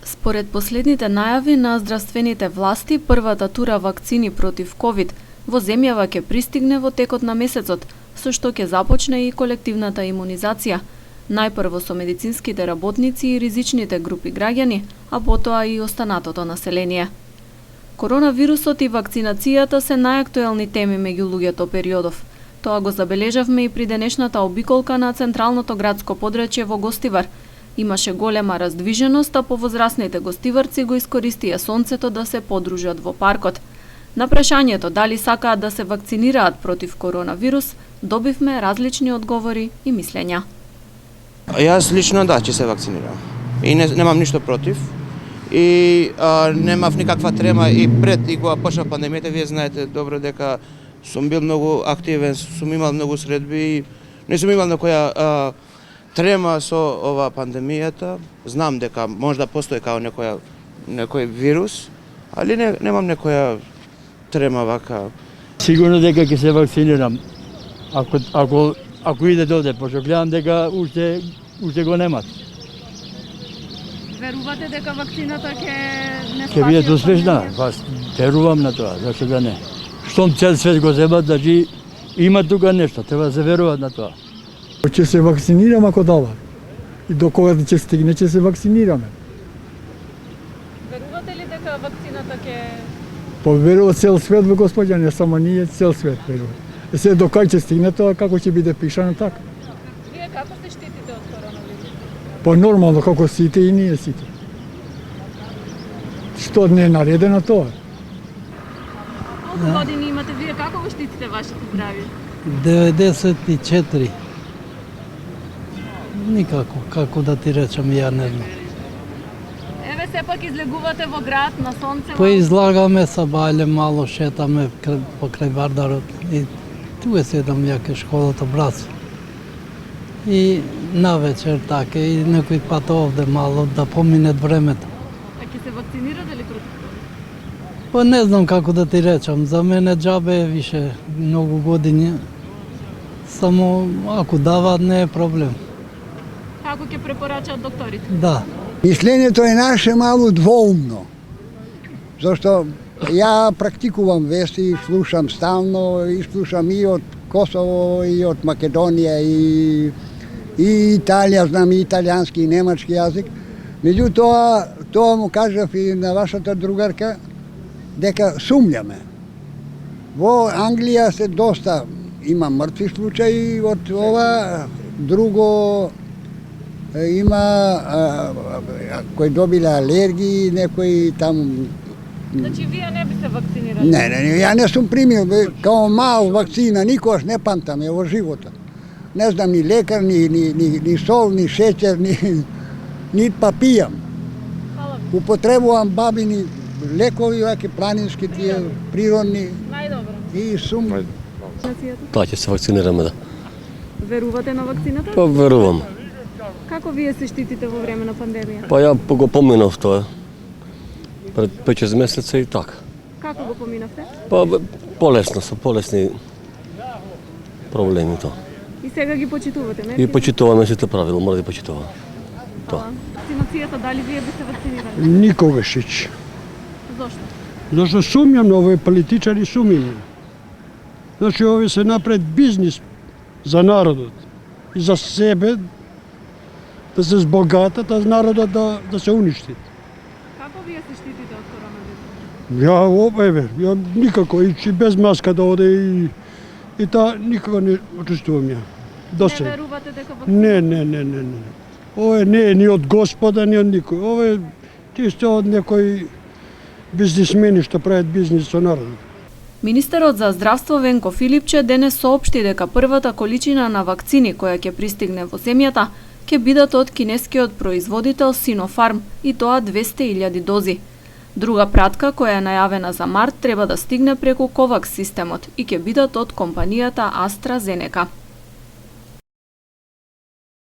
Според последните најави на здравствените власти, првата тура вакцини против ковид во земјава ќе пристигне во текот на месецот, со што ќе започне и колективната имунизација. Најпрво со медицинските работници и ризичните групи граѓани, а потоа и останатото население. Коронавирусот и вакцинацијата се најактуелни теми меѓу луѓето периодов. Тоа го забележавме и при денешната обиколка на централното градско подрачје во Гостивар. Имаше голема раздвиженост, а повозрасните гостиварци го искористија сонцето да се подружат во паркот. На прашањето дали сакаат да се вакцинираат против коронавирус, добивме различни одговори и мислења. Јас лично да, ќе се вакцинирам. И немам ништо против. И немав никаква трема и пред и кога почна пандемијата, вие знаете добро дека сум бил многу активен, сум имал многу средби и не сум имал некоја трема со ова пандемијата. Знам дека може да постои као некој вирус, али немам некоја трема вака. Сигурно дека ќе се вакцинирам. Ако иде доде, пошто гледам дека уште го немат. Верувате дека вакцината ќе биде успешна? Верувам на тоа, зашто да не. Штом цел свет го земат, значи има тука нешто, треба да се веруваат на тоа. Ќе се вакцинирам ако дава. И до кога ќе стигне, ќе се вакцинираме. Верувате ли дека вакцината ќе... Поверува цел свет во Господја, не само ние, цел свет верува. И се до кај ќе стигне тоа, како ќе биде пишано така. Вие како се штитите од коронавирус? Па нормално, како сите и ние сите. Што не е наредено тоа? Колку години имате вие, како го штитите вашето здравје? 94. Никако, како да ти речам, ја не знам. Еве сепак излегувате во град на сонце. Па излагаме са бајле, мало шетаме покрај Вардарот и туе седам ја ке школата брат. И навечер така и некој пат овде мало да помине времето. А ќе се вакцинирате ли против това? Па не знам како да ти речам, за мене џабе е више многу години. Само ако даваат не е проблем. Како ќе препорачаат докторите? Да. Мислењето е наше малку двоумно. Зашто ја практикувам вести и слушам стално, и слушам и од Косово, и од Македонија, и Италија, знам и италијански и немачки јазик. Меѓутоа, тоа му кажав и на вашата другарка, дека сумњаме. Во Англија се доста има мртви случаи од ова, друго има кои добиле алергии, некои там... Значи вие не би се вакцинирали? Не, ја не сум примил, као мал вакцина, никогаш не памтам ја во живота. Не знам ни лекар, ни сол, ни шеќер, ни па пијам. Употребувам бабини лекови, ваки планински, тие природни. Најдобро. И сум... Тоа ќе се вакцинираме, да. Верувате на вакцината? Па верувам. Како вие се штитите во време на пандемија? Па ја го поминав тоа. Пред 5-6 месеца и така. Како го поминавте? Па полесно, со полесни проблеми тоа. И сега ги почитувате, не? И почитуваме сите правила, мора да ги почитуваме. Тоа. Вакцинацијата, дали вие би се вакцинирали? Никогаш ич. Зошто? Зашто сумњам на овие политичари, сумњам. Значи, овие се напред бизнис за народот и за себе, да се збогатат, а народот да се уништи. Како вие се штитите од коронавирус? Ја никако, и без маска да оде и таа никако не учествувам ја. Не верувате дека вакцина? Не. Ова не е ни од Господа, ни од никој. Ова е чисто од некои бизнисмени што прават бизнис со народот. Министерот за здравство Венко Филипче денес соопшти дека првата количина на вакцини која ќе пристигне во земјата ќе бидат од кинескиот производител Синофарм, и тоа 200.000 дози. Друга пратка која е најавена за март треба да стигне преку Ковакс системот и ќе бидат од компанијата AstraZeneca.